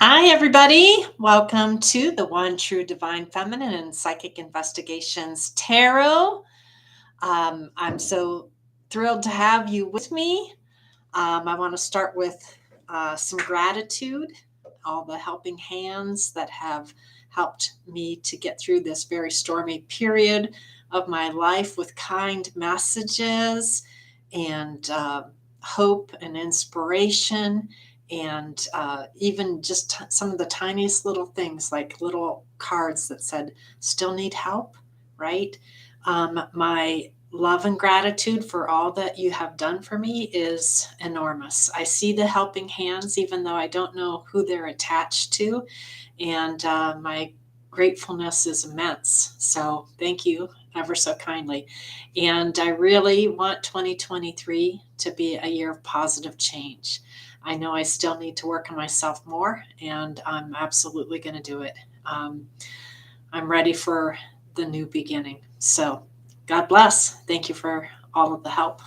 Hi, everybody. Welcome to the One True Divine Feminine and Psychic Investigations Tarot. I'm so thrilled to have you with me. I want to start with some gratitude, all the helping hands that have helped me to get through this very stormy period of my life with kind messages and hope and inspiration. And even just some of the tiniest little things like little cards that said, still need help, right? My love and gratitude for all that you have done for me is enormous. I see the helping hands, even though I don't know who they're attached to, and my gratefulness is immense. So thank you ever so kindly. And I really want 2023 to be a year of positive change. I know I still need to work on myself more, and I'm absolutely going to do it. I'm ready for the new beginning. So, God bless. Thank you for all of the help.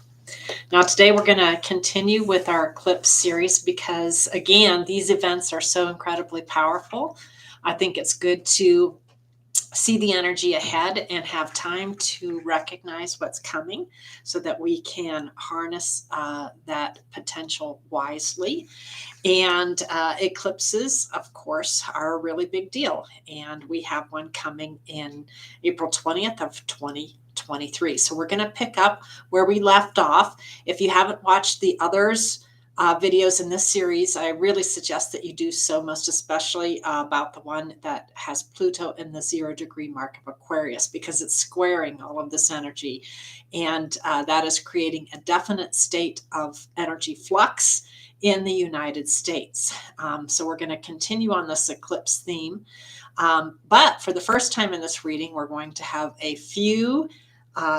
Now, today we're going to continue with our eclipse series because, again, these events are so incredibly powerful. I think it's good to see the energy ahead and have time to recognize what's coming so that we can harness that potential wisely. And eclipses, of course, are a really big deal. And we have one coming in April 20th of 2023. So we're going to pick up where we left off. If you haven't watched the others, videos in this series, I really suggest that you do so, most especially about the one that has Pluto in the 0 degree mark of Aquarius, because it's squaring all of this energy. And that is creating a definite state of energy flux in the United States. So we're going to continue on this eclipse theme. But for the first time in this reading, we're going to have a few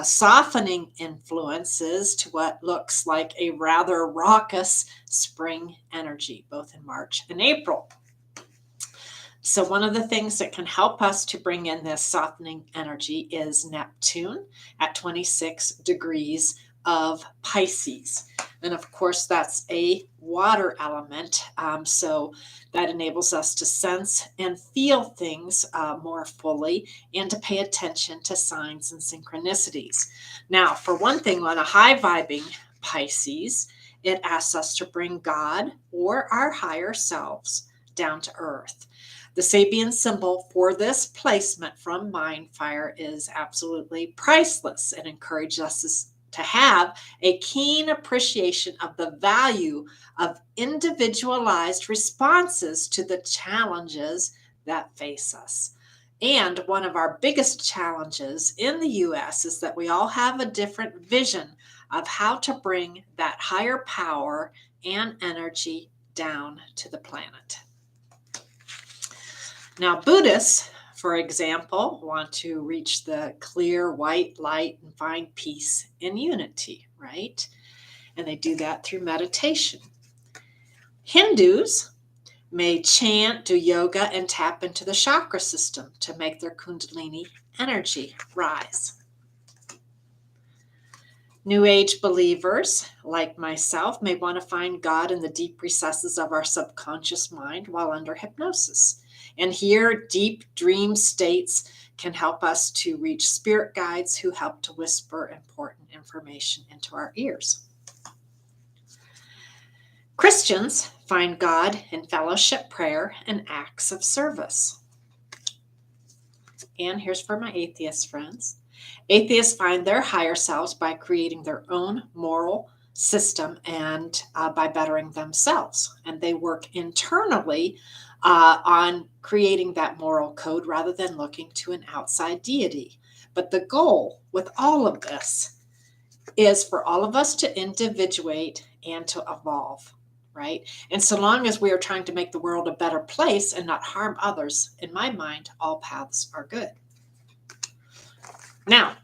softening influences to what looks like a rather raucous spring energy, both in March and April. So one of the things that can help us to bring in this softening energy is Neptune at 26 degrees of Pisces. And of course, that's a water element. So that enables us to sense and feel things more fully and to pay attention to signs and synchronicities. Now, for one thing, on a high vibing Pisces, it asks us to bring God or our higher selves down to earth. The Sabian symbol for this placement from Mindfire is absolutely priceless. It encourages us to have a keen appreciation of the value of individualized responses to the challenges that face us. And one of our biggest challenges in the US is that we all have a different vision of how to bring that higher power and energy down to the planet. Now, Buddhists, for example, want to reach the clear white light and find peace and unity, right? And they do that through meditation. Hindus may chant, do yoga, and tap into the chakra system to make their Kundalini energy rise. New Age believers, like myself, may want to find God in the deep recesses of our subconscious mind while under hypnosis. And here, deep dream states can help us to reach spirit guides who help to whisper important information into our ears. Christians find God in fellowship, prayer, and acts of service. And here's for my atheist friends. Atheists find their higher selves by creating their own moral system and by bettering themselves. And they work internally on creating that moral code rather than looking to an outside deity. But the goal with all of this is for all of us to individuate and to evolve, right? And so long as we are trying to make the world a better place and not harm others, in my mind, all paths are good. Now,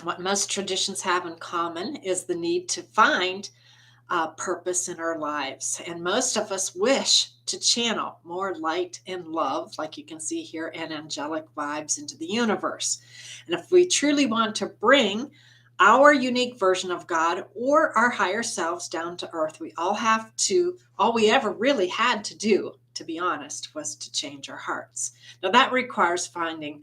what most traditions have in common is the need to find purpose in our lives. And most of us wish to channel more light and love, like you can see here, and angelic vibes into the universe. And if we truly want to bring our unique version of God or our higher selves down to earth. All we ever really had to do, to be honest, was to change our hearts. Now that requires finding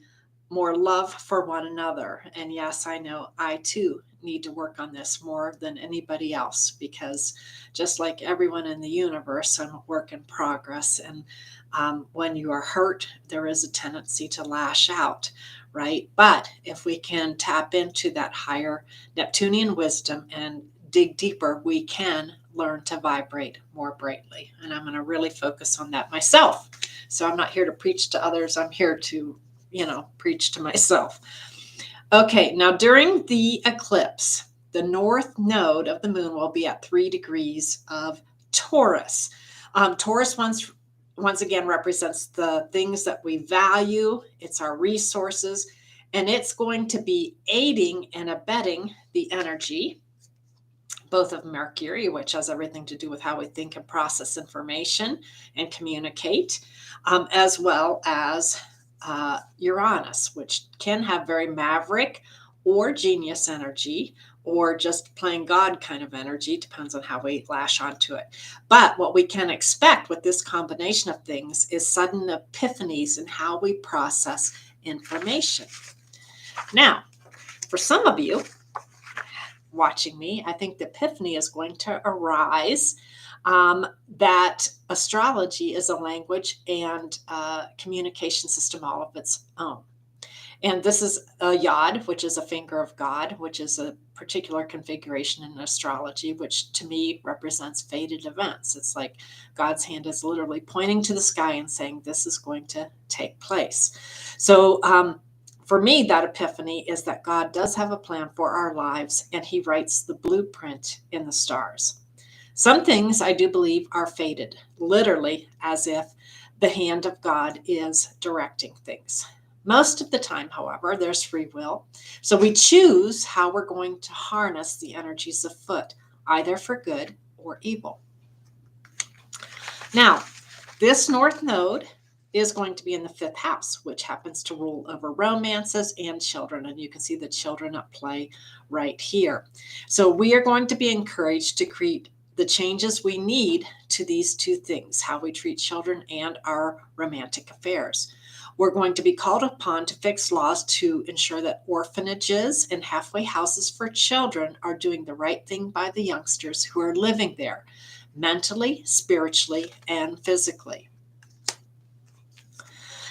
more love for one another. And yes, I know I too need to work on this more than anybody else, because just like everyone in the universe, I'm a work in progress. And when you are hurt, there is a tendency to lash out, right? But if we can tap into that higher Neptunian wisdom and dig deeper, we can learn to vibrate more brightly. And I'm going to really focus on that myself. So I'm not here to preach to others. I'm here to, preach to myself. Okay, now during the eclipse, the north node of the moon will be at 3 degrees of Taurus. Taurus once again represents the things that we value. It's our resources, and it's going to be aiding and abetting the energy, both of Mercury, which has everything to do with how we think and process information and communicate, as well as Uranus, which can have very maverick or genius energy, or just plain God kind of energy, depends on how we lash onto it. But what we can expect with this combination of things is sudden epiphanies in how we process information. Now, for some of you watching me, I think the epiphany is going to arise that astrology is a language and communication system all of its own. And this is a yod, which is a finger of God, which is a particular configuration in astrology, which to me represents fated events. It's like God's hand is literally pointing to the sky and saying, this is going to take place. So for me, that epiphany is that God does have a plan for our lives, and he writes the blueprint in the stars. Some things I do believe are fated, literally as if the hand of God is directing things. Most of the time, however, there's free will. So we choose how we're going to harness the energies of foot, either for good or evil. Now, this north node is going to be in the 5th house, which happens to rule over romances and children. And you can see the children at play right here. So we are going to be encouraged to create the changes we need to these two things, how we treat children and our romantic affairs. We're going to be called upon to fix laws to ensure that orphanages and halfway houses for children are doing the right thing by the youngsters who are living there, mentally, spiritually, and physically.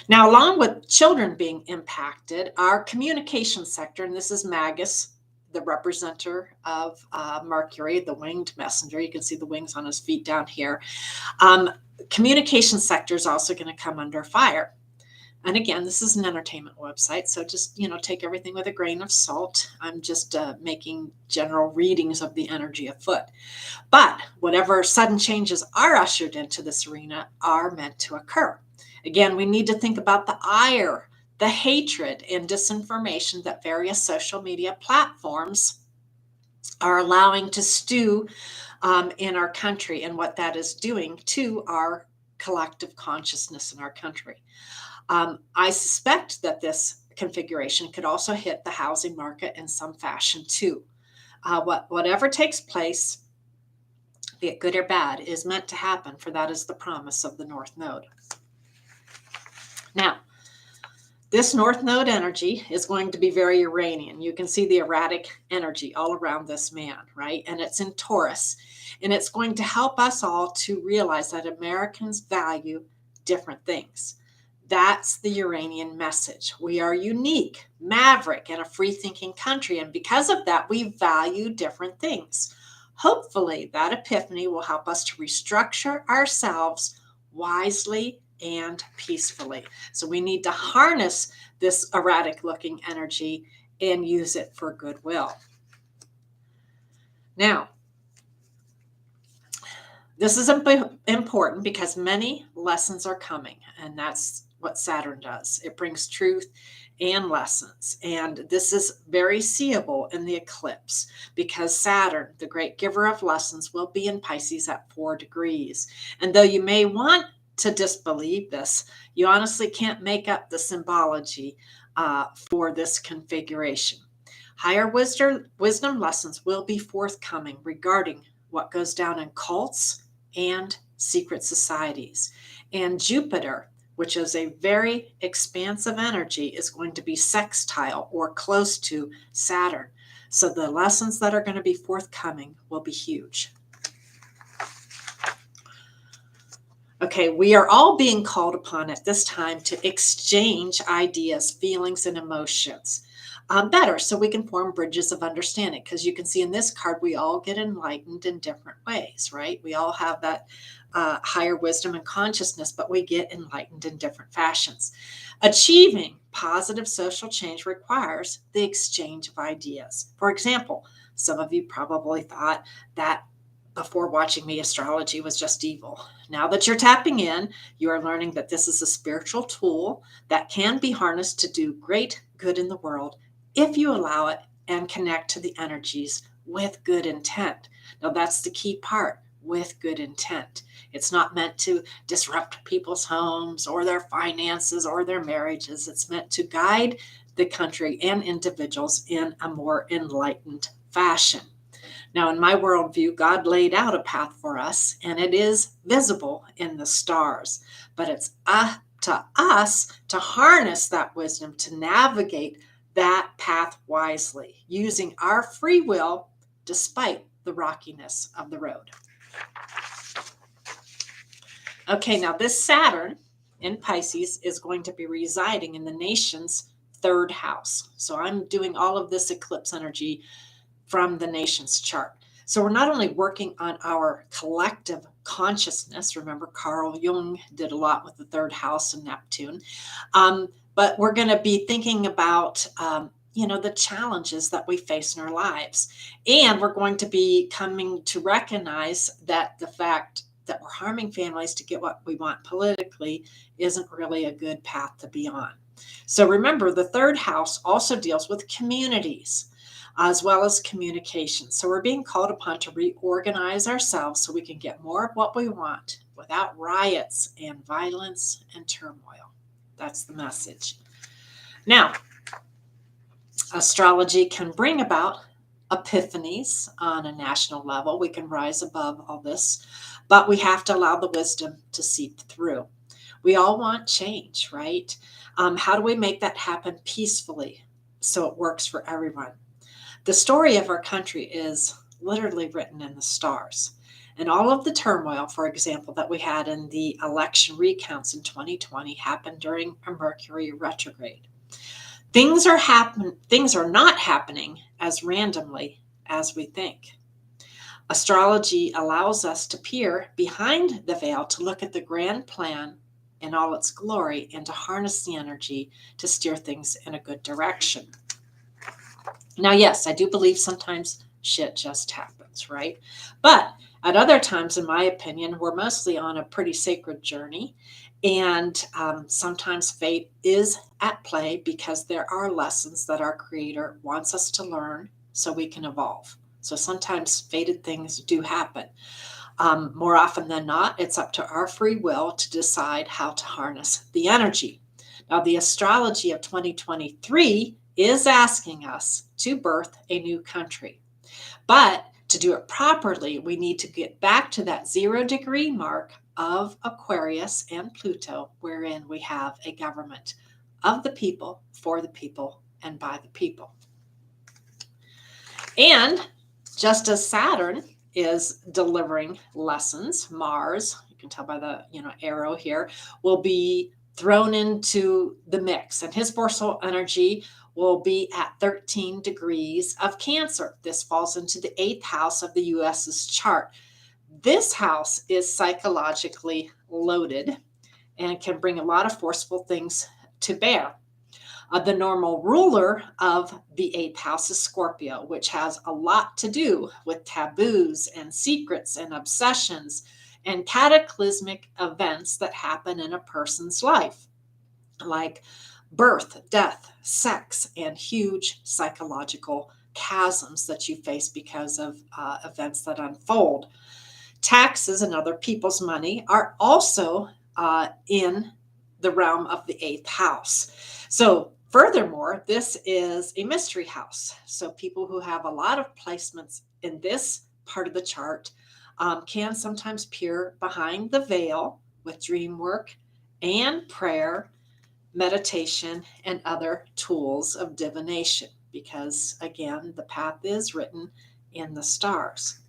Now, along with children being impacted, our communication sector, and this is Magus, the representative of Mercury, the winged messenger. You can see the wings on his feet down here. Communication sector is also going to come under fire. And again, this is an entertainment website, so just, take everything with a grain of salt. I'm just making general readings of the energy afoot. But whatever sudden changes are ushered into this arena are meant to occur. Again, we need to think about the ire, the hatred, and disinformation that various social media platforms are allowing to stew in our country, and what that is doing to our collective consciousness in our country. I suspect that this configuration could also hit the housing market in some fashion too. Whatever takes place, be it good or bad, is meant to happen, for that is the promise of the North Node. Now, this North Node energy is going to be very Uranian. You can see the erratic energy all around this man, right? And it's in Taurus. And it's going to help us all to realize that Americans value different things. That's the Uranian message. We are unique, maverick, and a free-thinking country. And because of that, we value different things. Hopefully, that epiphany will help us to restructure ourselves wisely and peacefully. So we need to harness this erratic-looking energy and use it for goodwill. Now, this is important because many lessons are coming, and that's what Saturn does. It brings truth and lessons. And this is very seeable in the eclipse because Saturn, the great giver of lessons, will be in Pisces at 4 degrees. And though you may want to disbelieve this, you honestly can't make up the symbology for this configuration. Higher wisdom lessons will be forthcoming regarding what goes down in cults and secret societies. And Jupiter, which is a very expansive energy, is going to be sextile or close to Saturn. So the lessons that are going to be forthcoming will be huge. Okay, we are all being called upon at this time to exchange ideas, feelings, and emotions better so we can form bridges of understanding. Because you can see in this card, we all get enlightened in different ways, right? We all have that higher wisdom and consciousness, but we get enlightened in different fashions. Achieving positive social change requires the exchange of ideas. For example, some of you probably thought that before watching me, astrology was just evil. Now that you're tapping in, you are learning that this is a spiritual tool that can be harnessed to do great good in the world if you allow it and connect to the energies with good intent. Now, that's the key part, with good intent. It's not meant to disrupt people's homes or their finances or their marriages. It's meant to guide the country and individuals in a more enlightened fashion. Now, in my worldview, God laid out a path for us, and it is visible in the stars. But it's up to us to harness that wisdom to navigate that path wisely, using our free will despite the rockiness of the road. Okay, now this Saturn in Pisces is going to be residing in the nation's third house. So I'm doing all of this eclipse energy from the nation's chart. So we're not only working on our collective consciousness. Remember, Carl Jung did a lot with the third house and Neptune. But we're going to be thinking about, the challenges that we face in our lives. And we're going to be coming to recognize that the fact that we're harming families to get what we want politically isn't really a good path to be on. So remember, the third house also deals with communities as well as communication. So we're being called upon to reorganize ourselves so we can get more of what we want without riots and violence and turmoil. That's the message. Now, astrology can bring about epiphanies on a national level. We can rise above all this, but we have to allow the wisdom to seep through. We all want change, right? How do we make that happen peacefully so it works for everyone? The story of our country is literally written in the stars. And all of the turmoil, for example, that we had in the election recounts in 2020 happened during a Mercury retrograde. Things are not happening as randomly as we think. Astrology allows us to peer behind the veil to look at the grand plan in all its glory and to harness the energy to steer things in a good direction. Now, yes, I do believe sometimes shit just happens, right? But at other times, in my opinion, we're mostly on a pretty sacred journey. And sometimes fate is at play because there are lessons that our Creator wants us to learn so we can evolve. So sometimes fated things do happen. More often than not, it's up to our free will to decide how to harness the energy. Now, the astrology of 2023 is asking us to birth a new country. But to do it properly, we need to get back to that 0-degree mark of Aquarius and Pluto, wherein we have a government of the people, for the people, and by the people. And just as Saturn is delivering lessons, Mars, you can tell by the arrow here, will be thrown into the mix, and his dorsal energy will be at 13 degrees of Cancer. This falls into the 8th house of the US's chart. This house is psychologically loaded and can bring a lot of forceful things to bear. The normal ruler of the 8th house is Scorpio, which has a lot to do with taboos and secrets and obsessions and cataclysmic events that happen in a person's life, like birth, death, sex, and huge psychological chasms that you face because of events that unfold. Taxes and other people's money are also in the realm of the 8th house. So Furthermore, this is a mystery house. So people who have a lot of placements in this part of the chart can sometimes peer behind the veil with dream work and prayer, meditation, and other tools of divination, because again, the path is written in the stars.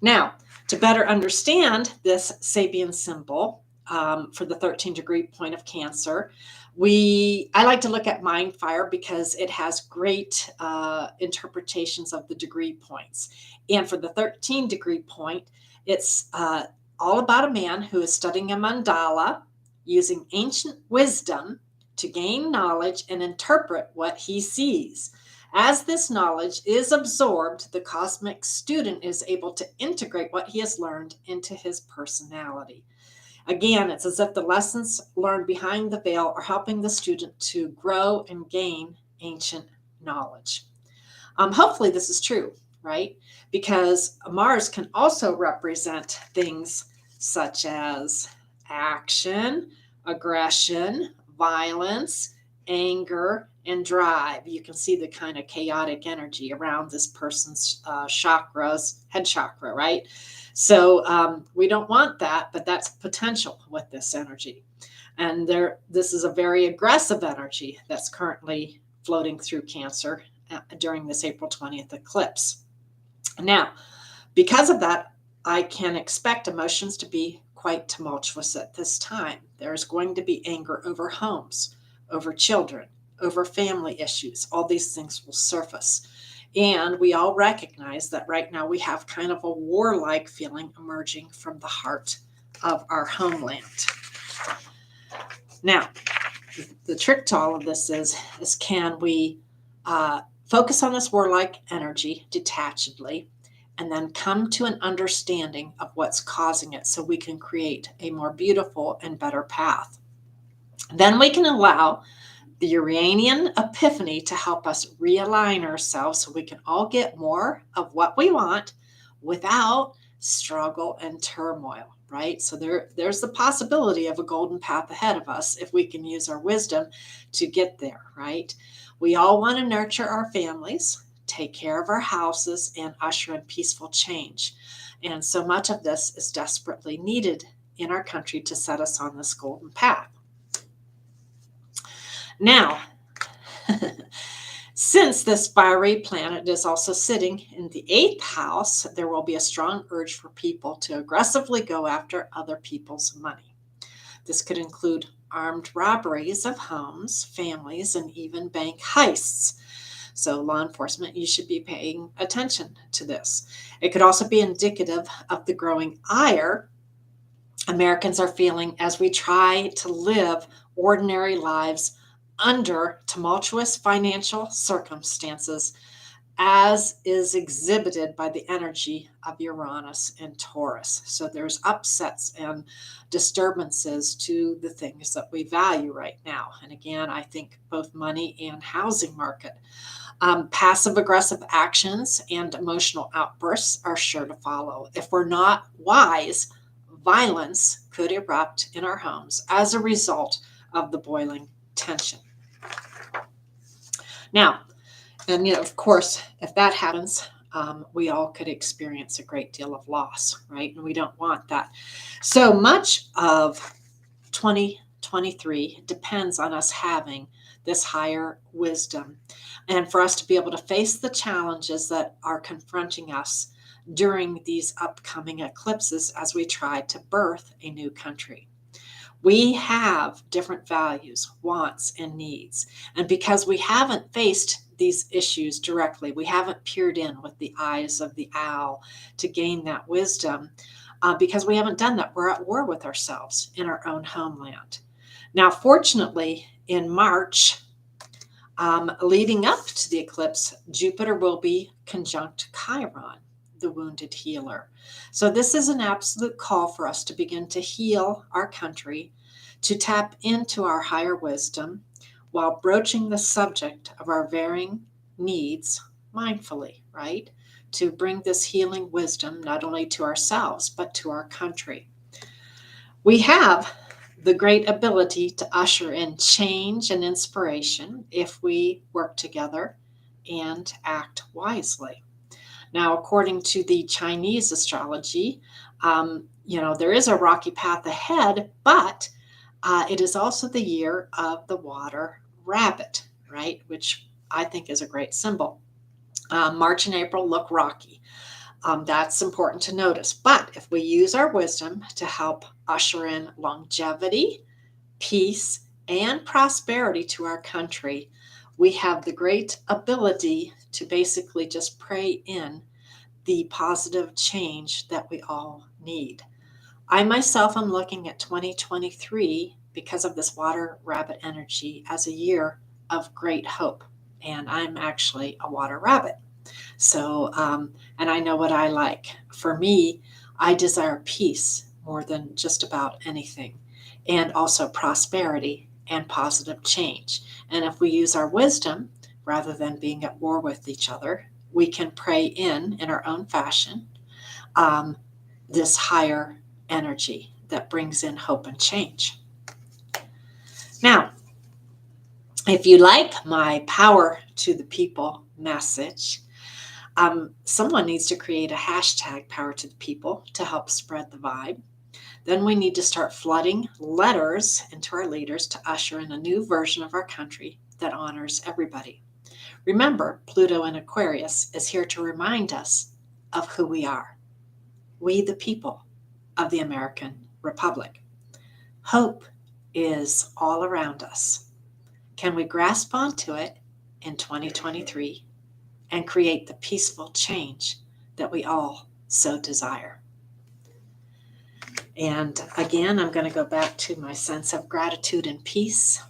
Now, to better understand this Sabian symbol for the 13-degree point of Cancer, I like to look at Mind Fire because it has great interpretations of the degree points. And for the 13-degree point, it's all about a man who is studying a mandala using ancient wisdom to gain knowledge and interpret what he sees. As this knowledge is absorbed, the cosmic student is able to integrate what he has learned into his personality. Again, it's as if the lessons learned behind the veil are helping the student to grow and gain ancient knowledge. Hopefully, this is true, right? Because Mars can also represent things such as action, aggression, violence, anger, and drive. You can see the kind of chaotic energy around this person's chakras, head chakra, right? So we don't want that, but that's potential with this energy. And this is a very aggressive energy that's currently floating through Cancer during this April 20th eclipse. Now, because of that, I can expect emotions to be quite tumultuous at this time. There's going to be anger over homes, over children, over family issues. All these things will surface. And we all recognize that right now we have kind of a warlike feeling emerging from the heart of our homeland. Now, the trick to all of this is can we focus on this warlike energy detachedly and then come to an understanding of what's causing it so we can create a more beautiful and better path. Then we can allow the Uranian epiphany to help us realign ourselves so we can all get more of what we want without struggle and turmoil, right? So there's the possibility of a golden path ahead of us if we can use our wisdom to get there, right? We all want to nurture our families, take care of our houses, and usher in peaceful change. And so much of this is desperately needed in our country to set us on this golden path. Now, since this fiery planet is also sitting in the 8th house, there will be a strong urge for people to aggressively go after other people's money. This could include armed robberies of homes, families, and even bank heists. So, law enforcement, you should be paying attention to this. It could also be indicative of the growing ire Americans are feeling as we try to live ordinary lives under tumultuous financial circumstances, as is exhibited by the energy of Uranus and Taurus. So there's upsets and disturbances to the things that we value right now. And again, I think both money and housing market. Passive aggressive actions and emotional outbursts are sure to follow. If we're not wise, violence could erupt in our homes as a result of the boiling tension. Now, and of course, if that happens, we all could experience a great deal of loss, right? And we don't want that. So much of 2023 depends on us having this higher wisdom and for us to be able to face the challenges that are confronting us during these upcoming eclipses as we try to birth a new country. We have different values, wants, and needs. And because we haven't faced these issues directly, we haven't peered in with the eyes of the owl to gain that wisdom, because we haven't done that. We're at war with ourselves in our own homeland. Now, fortunately, in March, leading up to the eclipse, Jupiter will be conjunct Chiron, the wounded healer. So this is an absolute call for us to begin to heal our country, to tap into our higher wisdom while broaching the subject of our varying needs mindfully, right? To bring this healing wisdom not only to ourselves, but to our country. We have the great ability to usher in change and inspiration if we work together and act wisely. Now, according to the Chinese astrology, there is a rocky path ahead, but it is also the year of the water rabbit, right? Which I think is a great symbol. March and April look rocky. That's important to notice. But if we use our wisdom to help usher in longevity, peace, and prosperity to our country, we have the great ability to basically just pray in the positive change that we all need. I myself am looking at 2023 because of this water rabbit energy as a year of great hope. And I'm actually a water rabbit. So, and I know what I like. For me, I desire peace more than just about anything, and also prosperity and positive change. And if we use our wisdom rather than being at war with each other, we can pray in our own fashion, um, this higher energy that brings in hope and change. Now, if you like my power to the people message, someone needs to create a hashtag power to the people to help spread the vibe. Then we need to start flooding letters into our leaders to usher in a new version of our country that honors everybody. Remember, Pluto in Aquarius is here to remind us of who we are. We, the people of the American Republic. Hope is all around us. Can we grasp onto it in 2023 and create the peaceful change that we all so desire? And again, I'm going to go back to my sense of gratitude and peace.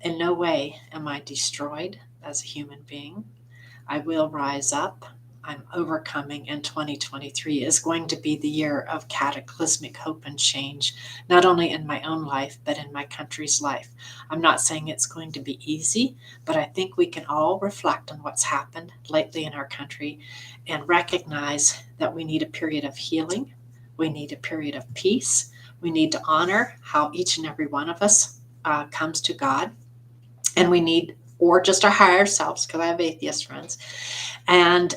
In no way am I destroyed as a human being. I will rise up. I'm overcoming, and 2023 is going to be the year of cataclysmic hope and change, not only in my own life, but in my country's life. I'm not saying it's going to be easy, but I think we can all reflect on what's happened lately in our country and recognize that we need a period of healing. We need a period of peace. We need to honor how each and every one of us comes to God. And we need, or just our higher selves, because I have atheist friends, and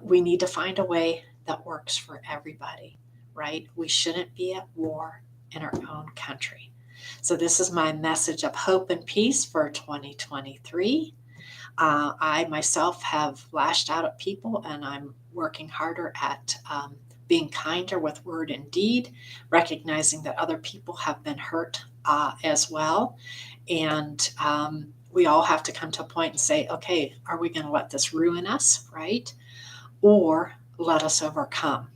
we need to find a way that works for everybody, right? We shouldn't be at war in our own country. So this is my message of hope and peace for 2023. I myself have lashed out at people, and I'm working harder at being kinder with word and deed, recognizing that other people have been hurt as well. And we all have to come to a point and say, okay, are we going to let this ruin us, right? Or let us overcome?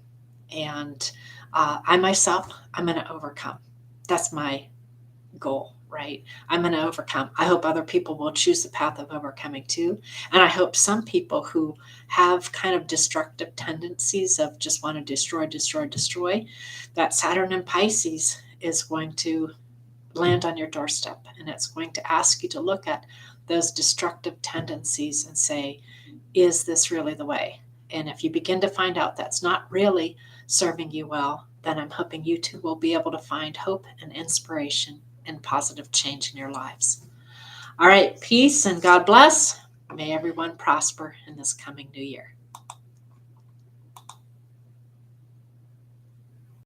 And I myself, I'm going to overcome. That's my goal, right? I'm going to overcome. I hope other people will choose the path of overcoming too. And I hope some people who have kind of destructive tendencies of just want to destroy, that Saturn in Pisces is going to land on your doorstep, and it's going to ask you to look at those destructive tendencies and say, is this really the way? And if you begin to find out that's not really serving you well, then I'm hoping you too will be able to find hope and inspiration and positive change in your lives. All right, peace and God bless. May everyone prosper in this coming new year.